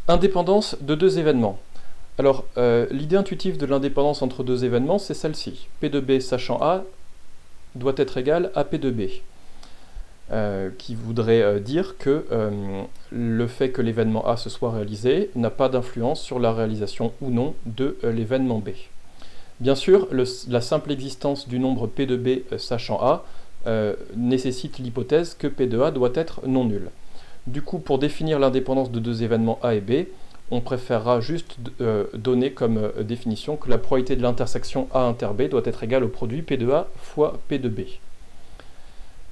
Indépendance de deux événements. Alors, l'idée intuitive de l'indépendance entre deux événements, c'est celle-ci. P de B sachant A doit être égal à P de B. Qui voudrait dire que le fait que l'événement A se soit réalisé n'a pas d'influence sur la réalisation ou non de l'événement B. Bien sûr, la simple existence du nombre P de B sachant A nécessite l'hypothèse que P de A doit être non nul. Du coup, pour définir l'indépendance de deux événements A et B, on préférera juste donner comme définition que la probabilité de l'intersection A inter B doit être égale au produit P de A fois P de B.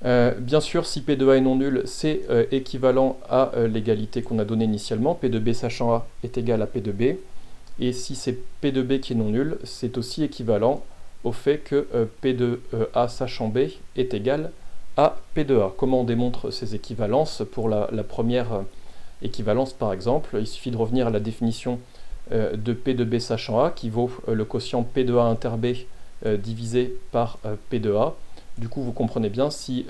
Bien sûr, si P de A est non nul, c'est équivalent à l'égalité qu'on a donnée initialement, P de B sachant A est égal à P de B, et si c'est P de B qui est non nul, c'est aussi équivalent au fait que P de A sachant B est égal à P de A. Comment on démontre ces équivalences? Pour la première équivalence par exemple, il suffit de revenir à la définition de P de B sachant A qui vaut le quotient P de A inter B divisé par P de A. Du coup, vous comprenez bien, si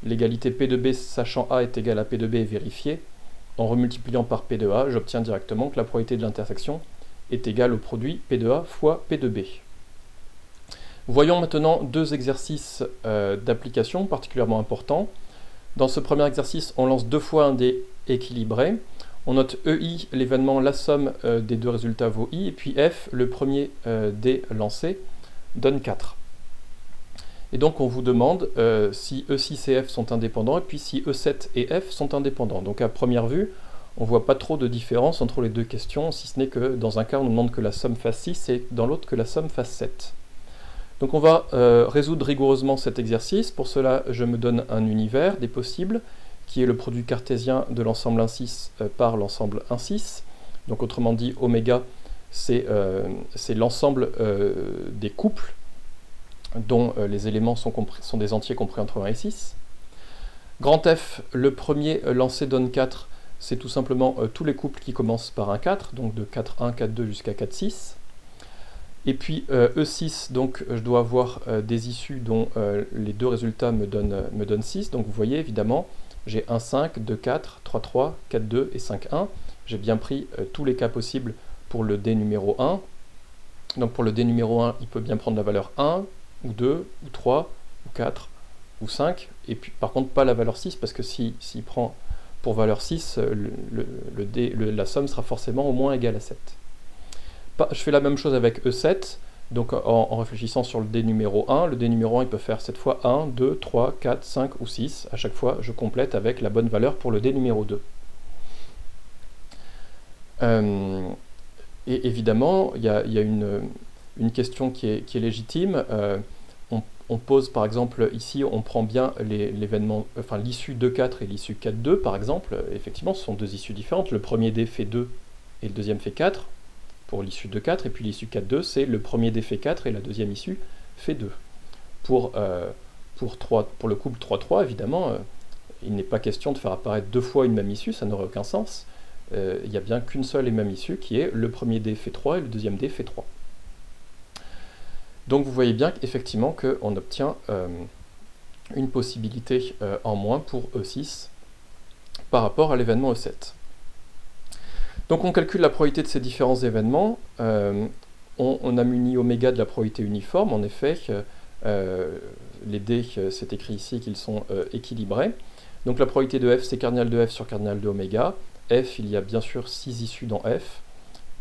l'égalité P de B sachant A est égale à P de B est vérifiée, en remultipliant par P de A, j'obtiens directement que la probabilité de l'intersection est égale au produit P de A fois P de B. Voyons maintenant deux exercices d'application particulièrement importants. Dans ce premier exercice, on lance deux fois un dé équilibré. On note EI, l'événement, la somme des deux résultats vaut I, et puis F, le premier dé lancé, donne 4. Et donc on vous demande si E6 et F sont indépendants, et puis si E7 et F sont indépendants. Donc à première vue, on ne voit pas trop de différence entre les deux questions, si ce n'est que dans un cas on nous demande que la somme fasse 6 et dans l'autre que la somme fasse 7. Donc on va résoudre rigoureusement cet exercice. Pour cela, je me donne un univers des possibles, qui est le produit cartésien de l'ensemble 1,6 par l'ensemble 1,6. Donc autrement dit, oméga, c'est l'ensemble des couples dont les éléments sont des entiers compris entre 1 et 6. Grand F, le premier lancé donne 4, c'est tout simplement tous les couples qui commencent par un 4, donc de 4,1, 4,2 jusqu'à 4,6. Et puis E6, donc je dois avoir des issues dont les deux résultats me donnent 6. Donc vous voyez évidemment, j'ai 1,5, 2,4, 3,3, 4,2 et 5,1. J'ai bien pris tous les cas possibles pour le D numéro 1. Donc pour le D numéro 1, il peut bien prendre la valeur 1, ou 2, ou 3, ou 4, ou 5, et puis par contre pas la valeur 6, parce que s'il prend pour valeur 6, la somme sera forcément au moins égale à 7. Je fais la même chose avec E7, donc en réfléchissant sur le D numéro 1, le D numéro 1 il peut faire cette fois 1, 2, 3, 4, 5 ou 6, à chaque fois je complète avec la bonne valeur pour le D numéro 2. Et évidemment, il y a une question qui est légitime. On pose par exemple ici, on prend bien l'événement, enfin l'issue 2,4 et l'issue 4,2 par exemple. Effectivement, ce sont deux issues différentes. Le premier dé fait 2 et le deuxième fait 4 pour l'issue 2,4, et puis l'issue 4,2 c'est le premier dé fait 4 et la deuxième issue fait 2. Pour le couple 3,3, évidemment, il n'est pas question de faire apparaître deux fois une même issue, ça n'aurait aucun sens. Il n'y a bien qu'une seule et même issue qui est le premier dé fait 3 et le deuxième dé fait 3. Donc vous voyez bien qu'effectivement qu'on obtient une possibilité en moins pour E6 par rapport à l'événement E7. Donc on calcule la probabilité de ces différents événements. On a muni oméga de la probabilité uniforme. En effet, les dés, c'est écrit ici qu'ils sont équilibrés. Donc la probabilité de F, c'est cardinal de F sur cardinal de oméga. F, il y a bien sûr 6 issues dans F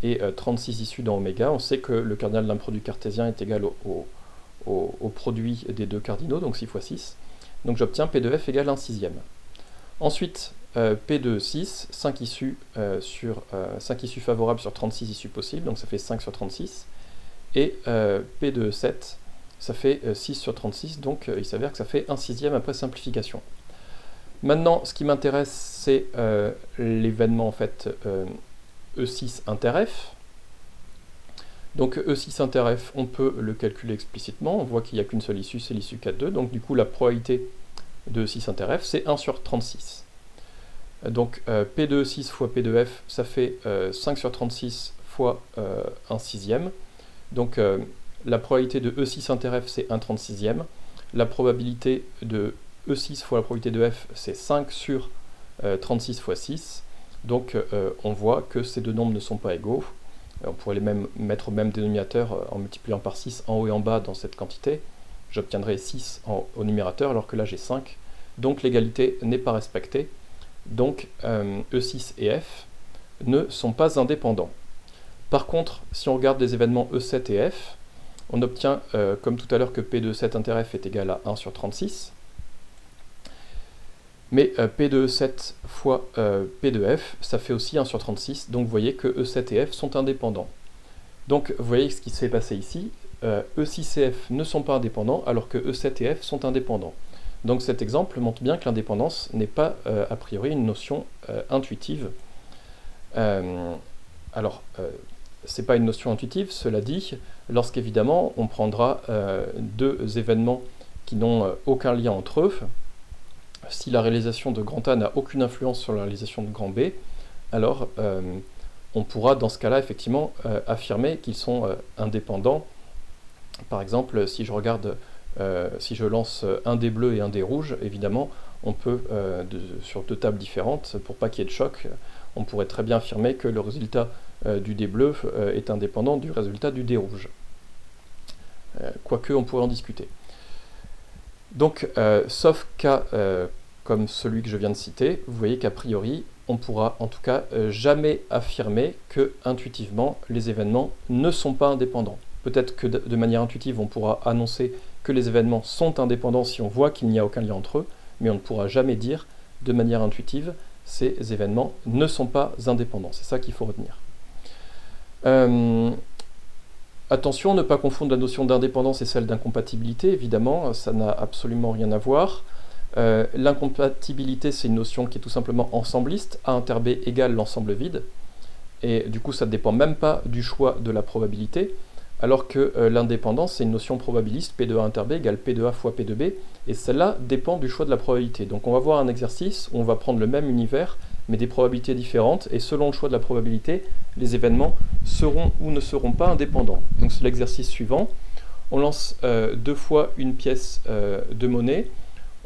et 36 issues dans oméga. On sait que le cardinal d'un produit cartésien est égal au produit des deux cardinaux, donc 6 fois 6. Donc j'obtiens P de F égale 1 sixième. Ensuite, P de 6, 5 issues favorables sur 36 issues possibles, donc ça fait 5 sur 36. Et P de 7, ça fait 6 sur 36, donc il s'avère que ça fait 1 sixième après simplification. Maintenant, ce qui m'intéresse, c'est l'événement en fait E6 inter F. Donc E6 inter F, on peut le calculer explicitement. On voit qu'il n'y a qu'une seule issue, c'est l'issue 4,2. Donc du coup, la probabilité de E6 inter F, c'est 1 sur 36. Donc P de E6 fois P de F, ça fait 5 sur 36 fois 1 sixième. Donc la probabilité de E6 inter F, c'est 1 36e. La probabilité de E6 fois la probabilité de F, c'est 5 sur 36 fois 6. Donc on voit que ces deux nombres ne sont pas égaux. On pourrait les même mettre au même dénominateur en multipliant par 6 en haut et en bas dans cette quantité. J'obtiendrai 6 au numérateur alors que là j'ai 5. Donc l'égalité n'est pas respectée. Donc E6 et F ne sont pas indépendants. Par contre, si on regarde les événements E7 et F, on obtient, comme tout à l'heure, que P de E7 inter F est égal à 1 sur 36. Mais P de E7 fois P de F, ça fait aussi 1 sur 36. Donc vous voyez que E7 et F sont indépendants. Donc vous voyez ce qui s'est passé ici. E6 et F ne sont pas indépendants, alors que E7 et F sont indépendants. Donc cet exemple montre bien que l'indépendance n'est pas a priori une notion intuitive. C'est pas une notion intuitive, cela dit, lorsqu'évidemment on prendra deux événements qui n'ont aucun lien entre eux. Si la réalisation de grand A n'a aucune influence sur la réalisation de grand B, alors on pourra dans ce cas-là effectivement affirmer qu'ils sont indépendants. Par exemple, si je regarde, si je lance un dé bleu et un dé rouge, évidemment, on peut, sur deux tables différentes, pour pas qu'il y ait de choc, on pourrait très bien affirmer que le résultat du dé bleu est indépendant du résultat du dé rouge. Quoique, on pourrait en discuter. Donc, sauf cas comme celui que je viens de citer, vous voyez qu'à priori, on pourra en tout cas jamais affirmer que, intuitivement, les événements ne sont pas indépendants. Peut-être que de manière intuitive, on pourra annoncer que les événements sont indépendants si on voit qu'il n'y a aucun lien entre eux, mais on ne pourra jamais dire de manière intuitive ces événements ne sont pas indépendants. C'est ça qu'il faut retenir. Attention, ne pas confondre la notion d'indépendance et celle d'incompatibilité, évidemment, ça n'a absolument rien à voir. L'incompatibilité, c'est une notion qui est tout simplement ensembliste, A inter B égale l'ensemble vide, et du coup ça ne dépend même pas du choix de la probabilité, alors que l'indépendance, c'est une notion probabiliste, P de A inter B égale P de A fois P de B, et celle-là dépend du choix de la probabilité. Donc on va voir un exercice où on va prendre le même univers, mais des probabilités différentes, et selon le choix de la probabilité, les événements seront ou ne seront pas indépendants. Donc c'est l'exercice suivant. On lance deux fois une pièce de monnaie.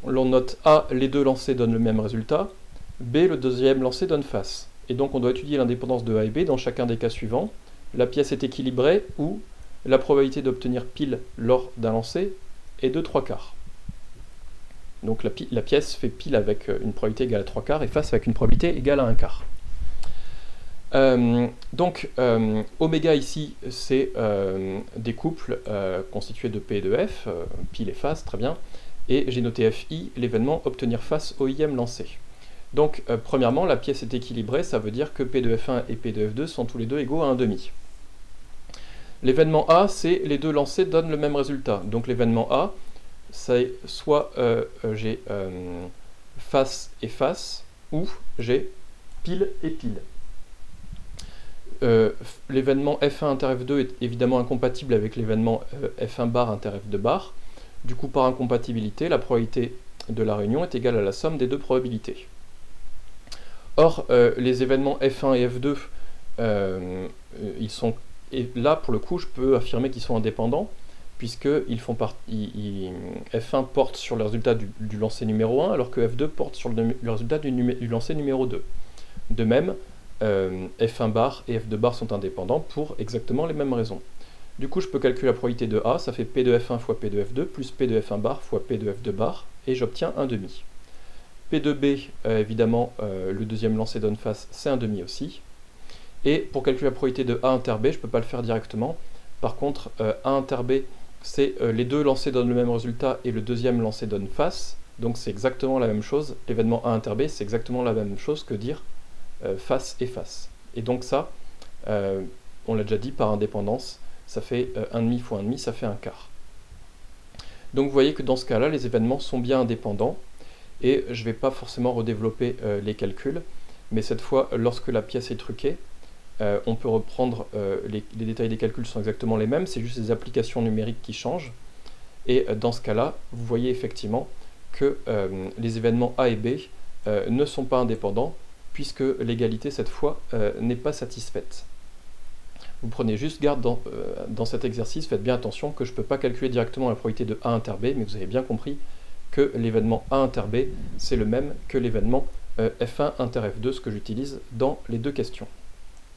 L'on note A, les deux lancés donnent le même résultat, B, le deuxième lancé donne face. Et donc on doit étudier l'indépendance de A et B dans chacun des cas suivants. La pièce est équilibrée ou la probabilité d'obtenir pile lors d'un lancer est de 3/4. Donc la pièce fait pile avec une probabilité égale à 3/4 et face avec une probabilité égale à 1/4. Donc oméga ici, c'est des couples constitués de P et de F, pile et face, très bien. Et j'ai noté FI, l'événement obtenir face au ième lancé. Donc premièrement, la pièce est équilibrée, ça veut dire que P de F1 et P de F2 sont tous les deux égaux à 1/2. L'événement A, c'est les deux lancés donnent le même résultat. Donc l'événement A, c'est soit j'ai face et face, ou j'ai pile et pile. L'événement F1 inter F2 est évidemment incompatible avec l'événement F1 bar inter F2 bar. Du coup, par incompatibilité, la probabilité de la réunion est égale à la somme des deux probabilités. Or, les événements F1 et F2, ils sont, et là, pour le coup, je peux affirmer qu'ils sont indépendants, puisque F1 porte sur le résultat du lancer numéro 1, alors que F2 porte sur le résultat du lancer numéro 2. De même, F1 bar et F2 bar sont indépendants pour exactement les mêmes raisons. Du coup, je peux calculer la probabilité de A, ça fait P de F1 fois P de F2, plus P de F1 bar fois P de F2 bar, et j'obtiens 1/2. P de B, évidemment, le deuxième lancé donne face, c'est 1/2 aussi. Et pour calculer la probabilité de A inter B, je ne peux pas le faire directement. Par contre, A inter B, c'est les deux lancés donnent le même résultat et le deuxième lancé donne face. Donc c'est exactement la même chose. L'événement A inter B, c'est exactement la même chose que dire face et face. Et donc ça, on l'a déjà dit, par indépendance, ça fait 1/2 fois 1/2, ça fait 1/4. Donc vous voyez que dans ce cas-là, les événements sont bien indépendants, et je ne vais pas forcément redévelopper les calculs, mais cette fois, lorsque la pièce est truquée, on peut reprendre, les détails des calculs sont exactement les mêmes, c'est juste les applications numériques qui changent, et dans ce cas-là, vous voyez effectivement que les événements A et B ne sont pas indépendants, puisque l'égalité, cette fois, n'est pas satisfaite. Vous prenez juste garde dans cet exercice, faites bien attention que je ne peux pas calculer directement la probabilité de A inter B, mais vous avez bien compris que l'événement A inter B, c'est le même que l'événement F1 inter F2, ce que j'utilise dans les deux questions.